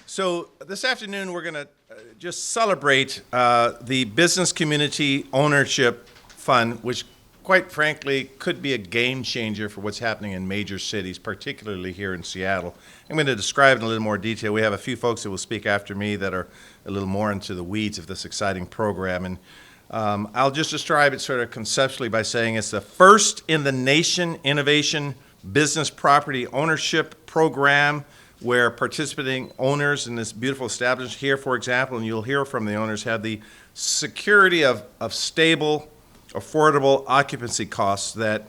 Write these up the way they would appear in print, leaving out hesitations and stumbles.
So this afternoon, we're going to just celebrate the Business Community Ownership Fund, which quite frankly could be a game changer for what's happening in major cities, particularly here in Seattle. I'm going to describe it in a little more detail. We have a few folks that will speak after me that are a little more into the weeds of this exciting program. And I'll just describe it sort of conceptually by saying it's the first in the nation innovation business property ownership program where participating owners in this beautiful establishment here, for example, and you'll hear from the owners, have the security of stable, affordable occupancy costs that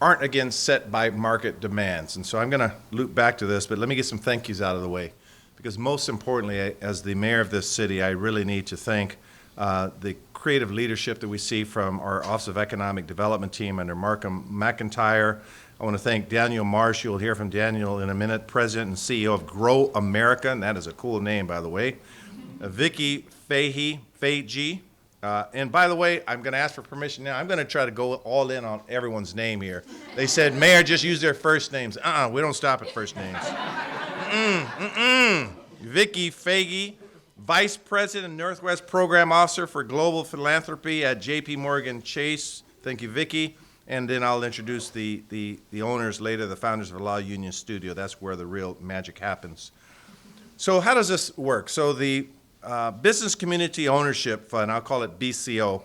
aren't, again, set by market demands. And so I'm going to loop back to this, but let me get some thank yous out of the way. Because most importantly, as the mayor of this city, I really need to thank the creative leadership that we see from our Office of Economic Development team under Markham McIntyre. I want to thank Daniel Marsh. You'll hear from Daniel in a minute, President and CEO of Grow America, and that is a cool name, by the way. Vicky Fahey, and by the way, I'm going to ask for permission now. I'm going to try to go all in on everyone's name here. They said, Mayor, just use their first names. We don't stop at first names. Vicky Fahey, Vice President and Northwest Program Officer for Global Philanthropy at JPMorgan Chase. Thank you, Vicky. And then I'll introduce the owners later, the founders of Law Union Studio. That's where the real magic happens. So how does this work? So the Business Community Ownership Fund, I'll call it BCO,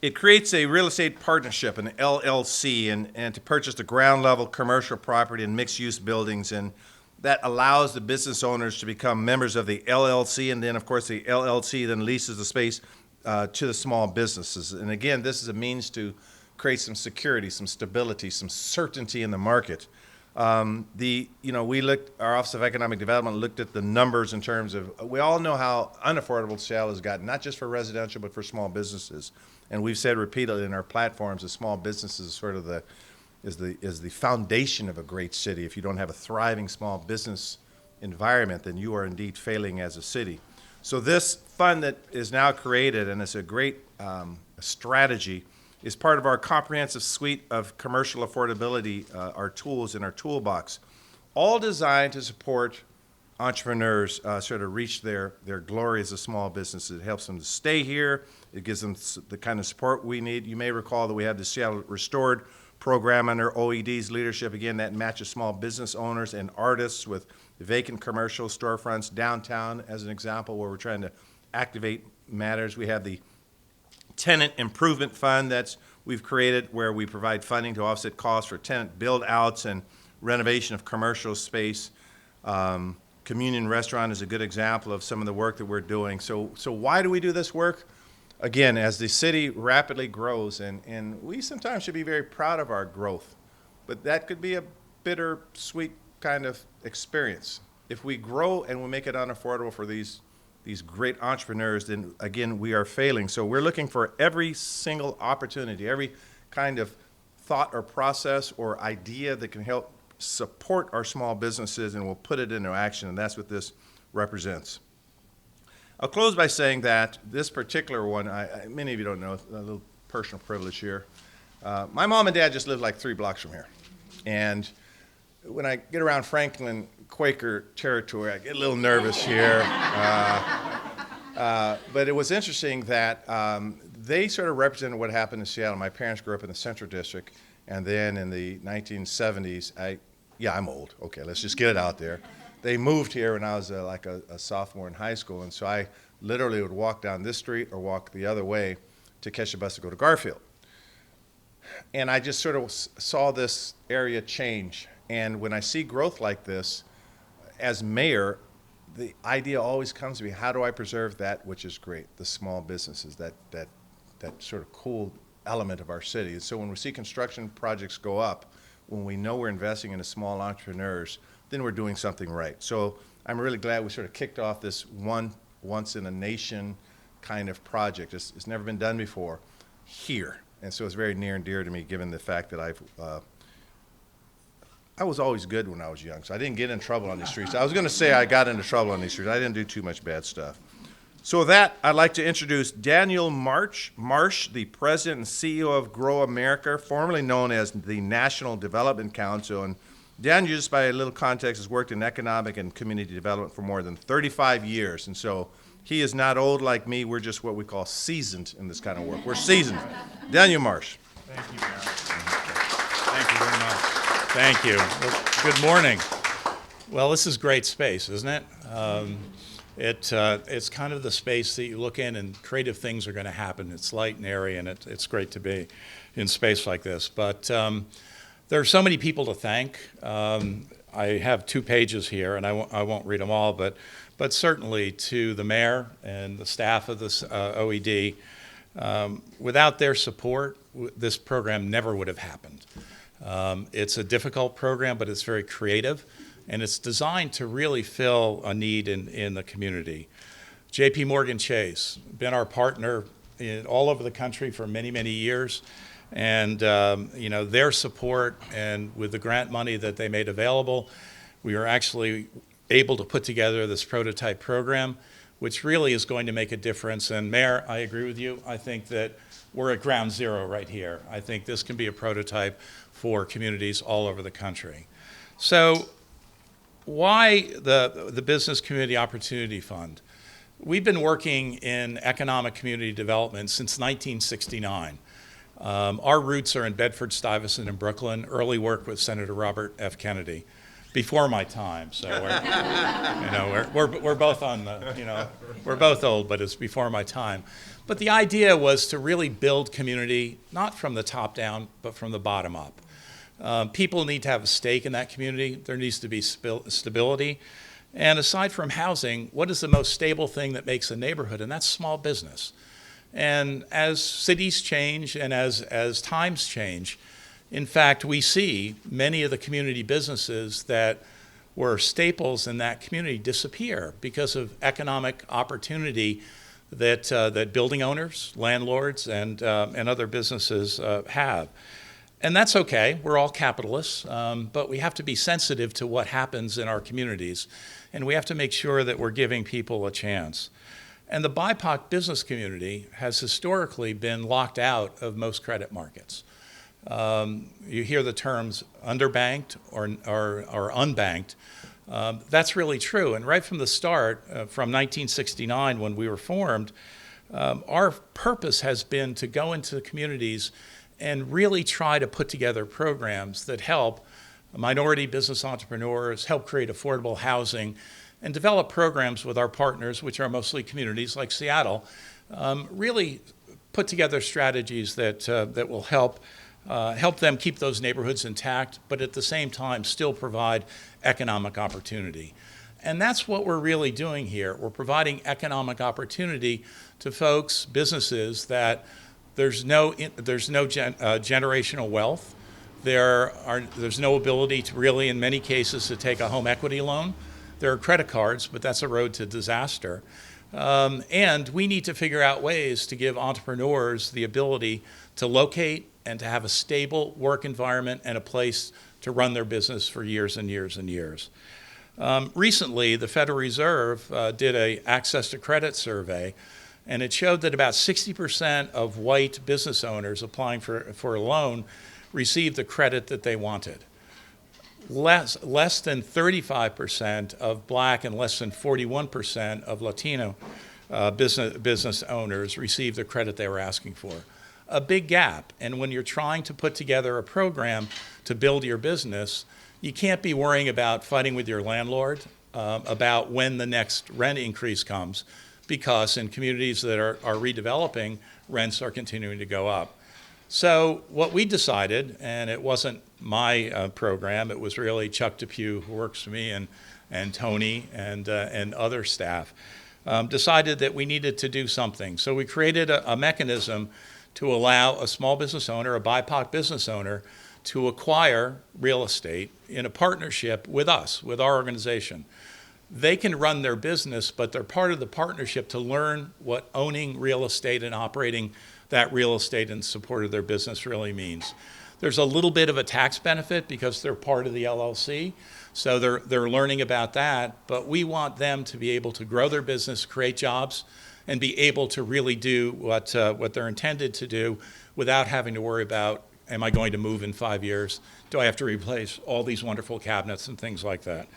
it creates a real estate partnership, an LLC, and to purchase the ground level commercial property and mixed use buildings, and that allows the business owners to become members of the LLC, and then of course the LLC then leases the space to the small businesses. And again, this is a means to create some security, some stability, some certainty in the market. We looked, our Office of Economic Development looked at the numbers in terms of, we all know how unaffordable Seattle has gotten, not just for residential, but for small businesses. And we've said repeatedly in our platforms that small businesses is sort of the foundation of a great city. If you don't have a thriving small business environment, then you are indeed failing as a city. So this fund that is now created, and it's a great strategy, is part of our comprehensive suite of commercial affordability, our tools in our toolbox, all designed to support entrepreneurs sort of reach their glory as a small business. It helps them to stay here. It gives them the kind of support we need. You may recall that we have the Seattle Restored program under OED's leadership, again, that matches small business owners and artists with vacant commercial storefronts downtown, as an example, where we're trying to activate matters. We have the Tenant Improvement Fund that's we've created, where we provide funding to offset costs for tenant build-outs and renovation of commercial space. Communion Restaurant is a good example of some of the work that we're doing. So why do we do this work? Again, as the city rapidly grows, and we sometimes should be very proud of our growth, but that could be a bittersweet kind of experience. If we grow and we make it unaffordable for these great entrepreneurs, then again, we are failing. So we're looking for every single opportunity, every kind of thought or process or idea that can help support our small businesses, and we'll put it into action, and that's what this represents. I'll close by saying that this particular one, many of you don't know, a little personal privilege here. My mom and dad just lived like 3 blocks from here. And when I get around Franklin Quaker territory, I get a little nervous here. But it was interesting that they sort of represented what happened in Seattle. My parents grew up in the Central District, and then in the 1970s, I'm old. Okay, let's just get it out there. They moved here when I was like a sophomore in high school, and so I literally would walk down this street or walk the other way to catch the bus to go to Garfield. And I just sort of saw this area change. And when I see growth like this, as mayor, the idea always comes to me, how do I preserve that which is great, the small businesses, that sort of cool element of our city. And so when we see construction projects go up, when we know we're investing in the small entrepreneurs, then we're doing something right. So I'm really glad we sort of kicked off this once in a nation kind of project. It's never been done before here. And so it's very near and dear to me, given the fact that I was always good when I was young, so I didn't get in trouble on these streets. I was going to say I got into trouble on these streets. I didn't do too much bad stuff. So with that, I'd like to introduce Daniel Marsh, the President and CEO of Grow America, formerly known as the National Development Council. And Dan, just by a little context, has worked in economic and community development for more than 35 years. And so he is not old like me. We're just what we call seasoned in this kind of work. We're seasoned. Daniel Marsh. Thank you, Mayor. Thank you very much. Thank you. Well, good morning. Well, this is great space, isn't it? It's kind of the space that you look in and creative things are going to happen. It's light and airy, and it's great to be in space like this. But there are so many people to thank. I have 2 pages here, and I won't read them all, but certainly to the mayor and the staff of this OED. Without their support, this program never would have happened. It's a difficult program, but it's very creative, and it's designed to really fill a need in the community. JPMorgan Chase, been our partner all over the country for many, many years. And their support, and with the grant money that they made available, we were actually able to put together this prototype program, which really is going to make a difference. And Mayor, I agree with you. I think that we're at ground zero right here. I think this can be a prototype for communities all over the country. So why the Business Community Opportunity Fund? We've been working in economic community development since 1969. Our roots are in Bedford, Stuyvesant, and Brooklyn. Early work with Senator Robert F. Kennedy, before my time. So we're both on the we're both old, but it's before my time. But the idea was to really build community, not from the top down, but from the bottom up. People need to have a stake in that community. There needs to be stability. And aside from housing, what is the most stable thing that makes a neighborhood? And that's small business. And as cities change and as times change, in fact, we see many of the community businesses that were staples in that community disappear because of economic opportunity that building owners, landlords, and other businesses have. And that's okay. We're all capitalists, but we have to be sensitive to what happens in our communities, and we have to make sure that we're giving people a chance. And the BIPOC business community has historically been locked out of most credit markets. You hear the terms underbanked or unbanked. That's really true. And right from the start, from 1969 when we were formed, our purpose has been to go into the communities and really try to put together programs that help minority business entrepreneurs, help create affordable housing, and develop programs with our partners, which are mostly communities like Seattle, really put together strategies that will help them keep those neighborhoods intact, but at the same time still provide economic opportunity. And that's what we're really doing here. We're providing economic opportunity to folks, businesses that there's no generational wealth. There's no ability to really, in many cases, to take a home equity loan. There are credit cards, but that's a road to disaster. And we need to figure out ways to give entrepreneurs the ability to locate and to have a stable work environment and a place to run their business for years and years and years. Recently, the Federal Reserve did an access to credit survey, and it showed that about 60% of white business owners applying for a loan received the credit that they wanted. Less than 35% of Black and less than 41% of Latino business owners received the credit they were asking for. A big gap. And when you're trying to put together a program to build your business, you can't be worrying about fighting with your landlord about when the next rent increase comes, because in communities that are redeveloping, rents are continuing to go up. So what we decided, and it wasn't my program, it was really Chuck DePue, who works for me, and Tony and other staff, decided that we needed to do something. So we created a mechanism to allow a small business owner, a BIPOC business owner, to acquire real estate in a partnership with us, with our organization. They can run their business, but they're part of the partnership to learn what owning real estate and operating that real estate in support of their business really means. There's a little bit of a tax benefit because they're part of the LLC, so they're learning about that, but we want them to be able to grow their business, create jobs, and be able to really do what they're intended to do without having to worry about am I going to move in 5 years? Do I have to replace all these wonderful cabinets and things like that?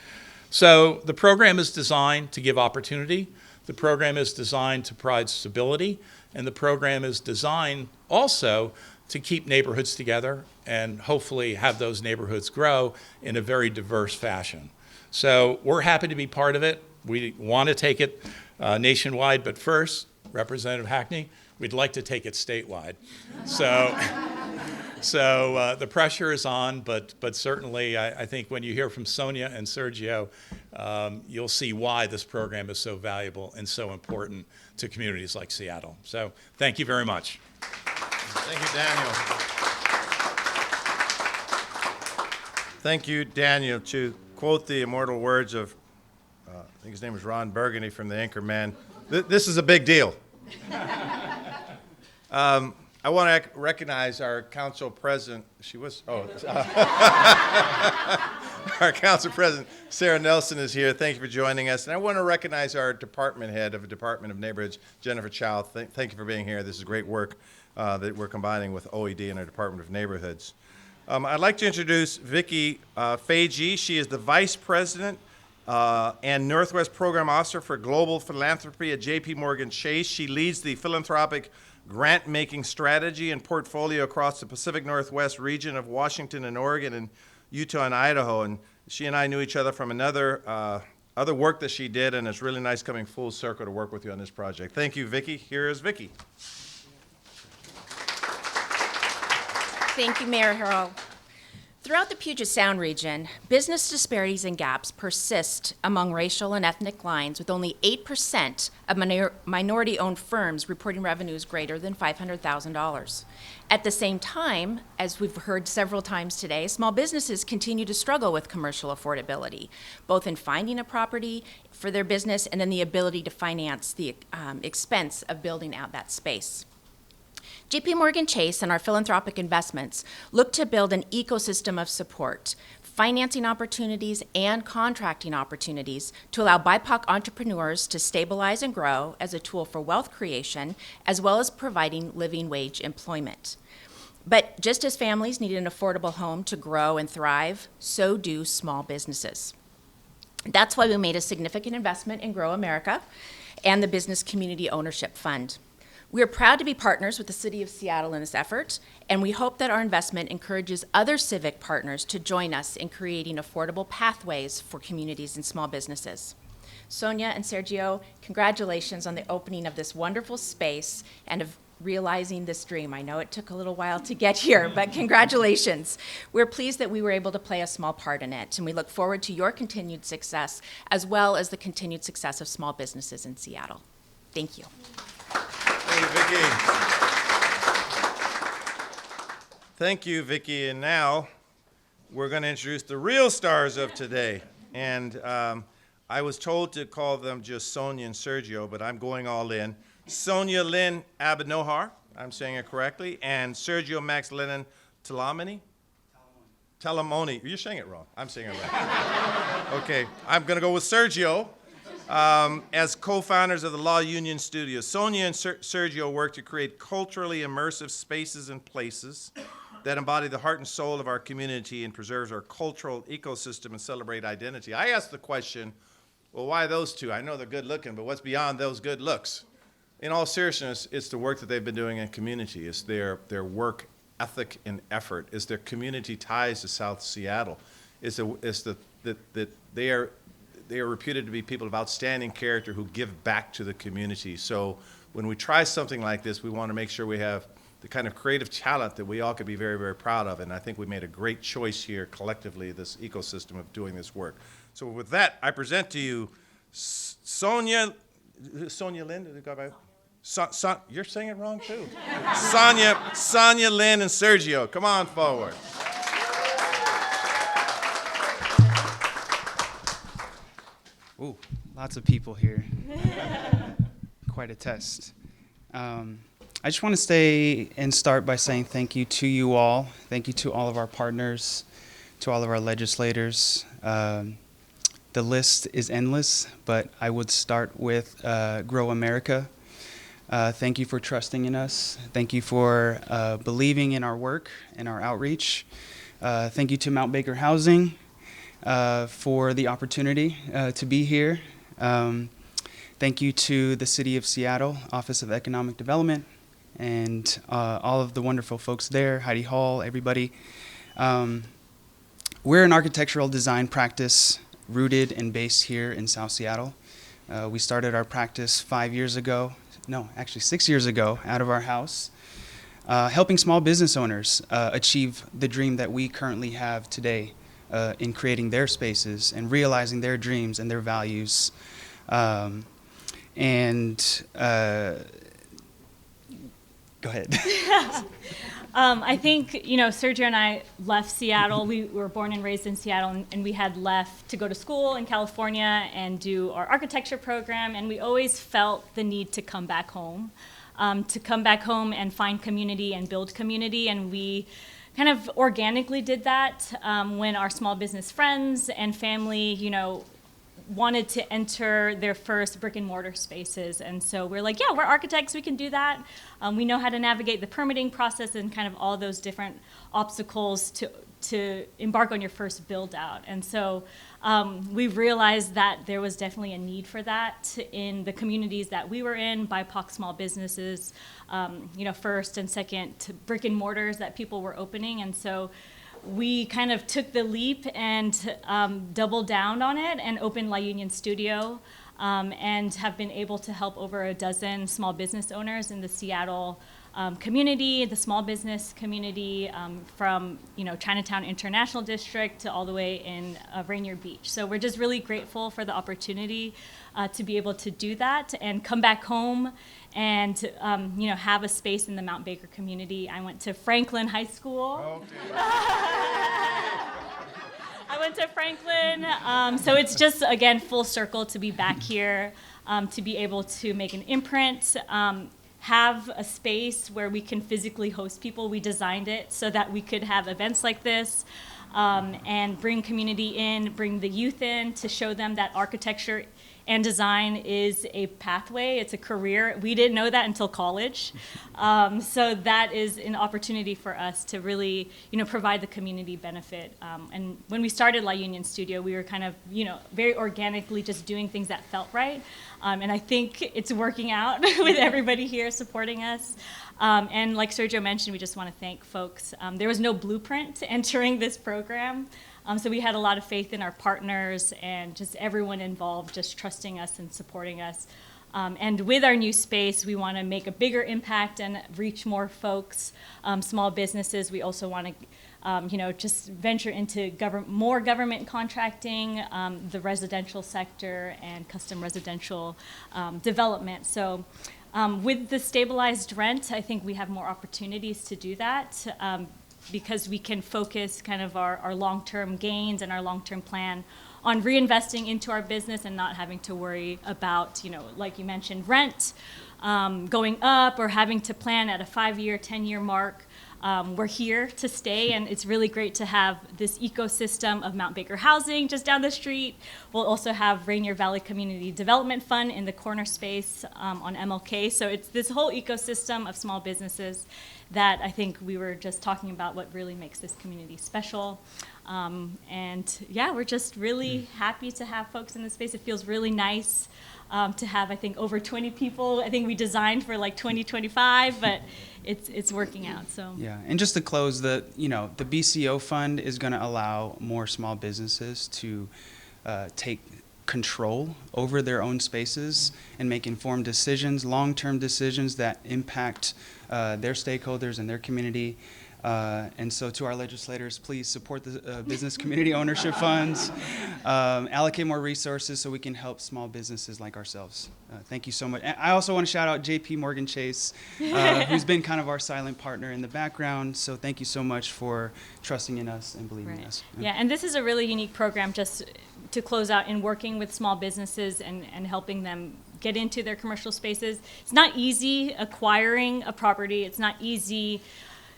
So the program is designed to give opportunity. The program is designed to provide stability. And the program is designed also to keep neighborhoods together and hopefully have those neighborhoods grow in a very diverse fashion. So we're happy to be part of it. We want to take it nationwide, but first, Representative Hackney, we'd like to take it statewide. So the pressure is on, but certainly I think when you hear from Sonia and Sergio, you'll see why this program is so valuable and so important to communities like Seattle. So thank you very much. Thank you, Daniel. Thank you, Daniel. To quote the immortal words of, I think his name is Ron Burgundy from the Anchorman, this is a big deal. I want to recognize our council president. Our council president, Sarah Nelson, is here. Thank you for joining us. And I want to recognize our department head of the Department of Neighborhoods, Jennifer Child. Thank you for being here. This is great work that we're combining with OED and our Department of Neighborhoods. I'd like to introduce Vicki Fagee. She is the Vice President and Northwest Program Officer for Global Philanthropy at JPMorgan Chase. She leads the philanthropic grant-making strategy and portfolio across the Pacific Northwest region of Washington and Oregon and Utah and Idaho. And she and I knew each other from other work that she did, and it's really nice coming full circle to work with you on this project. Thank you, Vicki. Here is Vicki. Thank you, Mayor Harrell. Throughout the Puget Sound region, business disparities and gaps persist among racial and ethnic lines, with only 8% of minority-owned firms reporting revenues greater than $500,000. At the same time, as we've heard several times today, small businesses continue to struggle with commercial affordability, both in finding a property for their business and then the ability to finance the expense of building out that space. JPMorgan Chase and our philanthropic investments look to build an ecosystem of support, financing opportunities, and contracting opportunities to allow BIPOC entrepreneurs to stabilize and grow as a tool for wealth creation, as well as providing living wage employment. But just as families need an affordable home to grow and thrive, so do small businesses. That's why we made a significant investment in Grow America and the Business Community Ownership Fund. We are proud to be partners with the City of Seattle in this effort, and we hope that our investment encourages other civic partners to join us in creating affordable pathways for communities and small businesses. Sonia and Sergio, congratulations on the opening of this wonderful space and of realizing this dream. I know it took a little while to get here, but congratulations. We're pleased that we were able to play a small part in it, and we look forward to your continued success, as well as the continued success of small businesses in Seattle. Thank you. Thank you, Vicki. Thank you, Vicki. And now we're going to introduce the real stars of today. And I was told to call them just Sonia and Sergio, but I'm going all in. Sonia Lynn Abenohar, I'm saying it correctly, and Sergio Max Lennon Talamoni? Talamoni. You're saying it wrong. I'm saying it right. Okay, I'm going to go with Sergio. As co-founders of the Law Union Studio, Sonia and Sergio work to create culturally immersive spaces and places that embody the heart and soul of our community and preserves our cultural ecosystem and celebrate identity. I asked the question, well, why those two? I know they're good looking, but what's beyond those good looks? In all seriousness, it's the work that they've been doing in community. It's their work ethic and effort. It's their community ties to South Seattle. It's that they are reputed to be people of outstanding character who give back to the community. So when we try something like this, we want to make sure we have the kind of creative talent that we all could be very, very proud of. And I think we made a great choice here collectively, this ecosystem of doing this work. So with that, I present to you Sonia Lynn, did it go by? You're saying it wrong too. Sonia Lynn and Sergio, come on forward. Ooh, lots of people here. Quite a test. I just want to start by saying thank you to you all. Thank you to all of our partners, to all of our legislators. The list is endless, but I would start with Grow America. Thank you for trusting in us. Thank you for believing in our work and our outreach. Thank you to Mount Baker Housing for the opportunity to be here. Thank you to the City of Seattle, Office of Economic Development, and all of the wonderful folks there, Heidi Hall, everybody. We're an architectural design practice rooted and based here in South Seattle. We started our practice 6 years ago, out of our house, helping small business owners achieve the dream that we currently have today in creating their spaces and realizing their dreams and their values. Go ahead. I think, Sergio and I left Seattle. We were born and raised in Seattle, and we had left to go to school in California and do our architecture program, and we always felt the need to come back home, and find community and build community, and we kind of organically did that when our small business friends and family, wanted to enter their first brick and mortar spaces. And so we're like, yeah, we're architects, we can do that. We know how to navigate the permitting process and kind of all those different obstacles to embark on your first build out. And so we realized that there was definitely a need for that in the communities that we were in, BIPOC small businesses, first and second to brick and mortars that people were opening. And so we kind of took the leap and doubled down on it and opened La Union Studio, and have been able to help over a dozen small business owners in the Seattle community, the small business community, from Chinatown International District to all the way in Rainier Beach. So we're just really grateful for the opportunity to be able to do that and come back home and have a space in the Mount Baker community. I went to Franklin High School. Okay. I went to Franklin, so it's just, again, full circle to be back here, to be able to make an imprint, have a space where we can physically host people. We designed it so that we could have events like this, and bring community in, bring the youth in to show them that architecture and design is a pathway, it's a career. We didn't know that until college. So that is an opportunity for us to really, provide the community benefit. And when we started La Union Studio, we were kind of, very organically just doing things that felt right. And I think it's working out with everybody here supporting us. And like Sergio mentioned, we just want to thank folks. There was no blueprint entering this program. So we had a lot of faith in our partners and just everyone involved, just trusting us and supporting us. And with our new space, we want to make a bigger impact and reach more folks, small businesses. We also want to, just venture into more government contracting, the residential sector, and custom residential development. So with the stabilized rent, I think we have more opportunities to do that. Because we can focus kind of our long-term gains and our long-term plan on reinvesting into our business and not having to worry about, like you mentioned, rent going up or having to plan at a 5-year, 10-year mark. We're here to stay, and it's really great to have this ecosystem of Mount Baker Housing just down the street. We'll also have Rainier Valley Community Development Fund in the corner space on MLK. So it's this whole ecosystem of small businesses that I think we were just talking about what really makes this community special. We're just really happy to have folks in this space. It feels really nice to have, I think, over 20 people. I think we designed for like 20, 25, but it's working out. So yeah, and just to close, the BCO Fund is going to allow more small businesses to take control over their own spaces and make informed decisions, long-term decisions that impact their stakeholders and their community. And so to our legislators, please support the business community ownership funds, allocate more resources so we can help small businesses like ourselves. Thank you so much. And I also want to shout out JPMorgan Chase, who's been kind of our silent partner in the background. So thank you so much for trusting in us and believing in us. Yeah, and this is a really unique program just to close out in working with small businesses and helping them get into their commercial spaces. It's not easy acquiring a property. It's not easy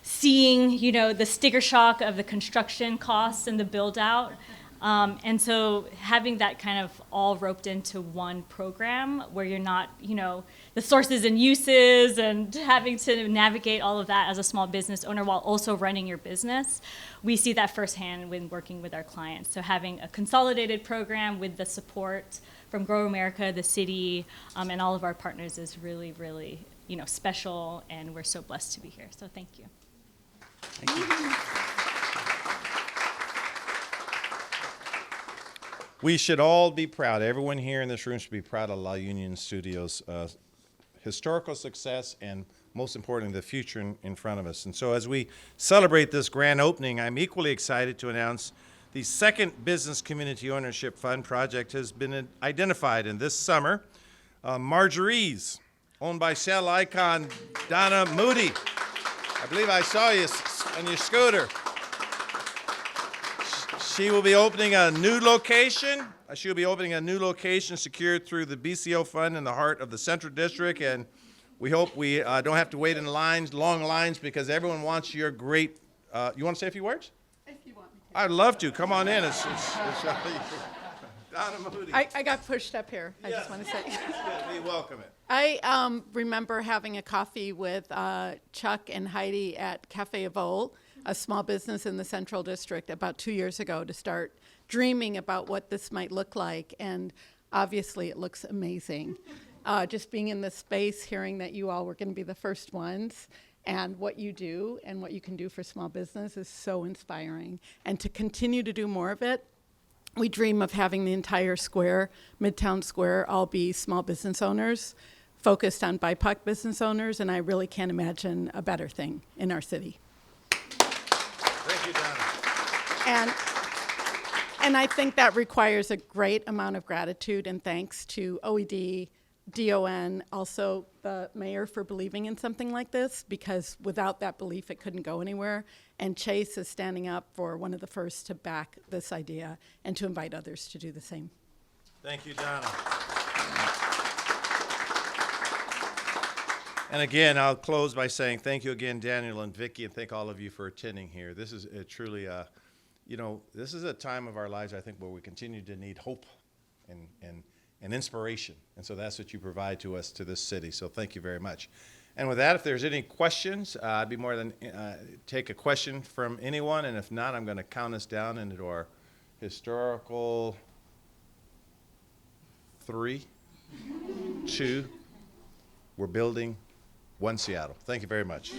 seeing, the sticker shock of the construction costs and the build out. And so having that kind of all roped into one program where you're not, the sources and uses and having to navigate all of that as a small business owner while also running your business, we see that firsthand when working with our clients. So having a consolidated program with the support from Grow America, the city, and all of our partners is really, really, special, and we're so blessed to be here. So thank you. Thank you. We should all be proud. Everyone here in this room should be proud of La Union Studios' historical success and, most importantly, the future in front of us. And so as we celebrate this grand opening, I'm equally excited to announce the second Business Community Ownership Fund project has been identified. And this summer, Marjorie's, owned by Shell icon Donna Moody. I believe I saw you on your scooter. She will be opening a new location. She'll be opening a new location secured through the BCO Fund in the heart of the Central District, and we hope we don't have to wait in long lines, because everyone wants your great. You want to say a few words? If you want me to. I'd love to. Come on in. It's Donna Moody. I got pushed up here. I Yes. just want to say. We welcome it. I remember having a coffee with Chuck and Heidi at Cafe Vol, a small business in the Central District, about 2 years ago to start dreaming about what this might look like. And obviously it looks amazing. Just being in this space, hearing that you all were going to be the first ones, and what you do and what you can do for small business is so inspiring. And to continue to do more of it, we dream of having the entire square, Midtown Square, all be small business owners, focused on BIPOC business owners, and I really can't imagine a better thing in our city. Thank you, Donna. And I think that requires a great amount of gratitude and thanks to OED, DON, also the mayor for believing in something like this, because without that belief, it couldn't go anywhere. And Chase is standing up for one of the first to back this idea and to invite others to do the same. Thank you, Donna. And again, I'll close by saying thank you again, Daniel and Vicki, and thank all of you for attending here. This is truly, this is a time of our lives, I think, where we continue to need hope and inspiration. And so that's what you provide to us, to this city. So thank you very much. And with that, if there's any questions, I'd be more than take a question from anyone. And if not, I'm going to count us down into our historical 3, 2, we're building one Seattle. Thank you very much.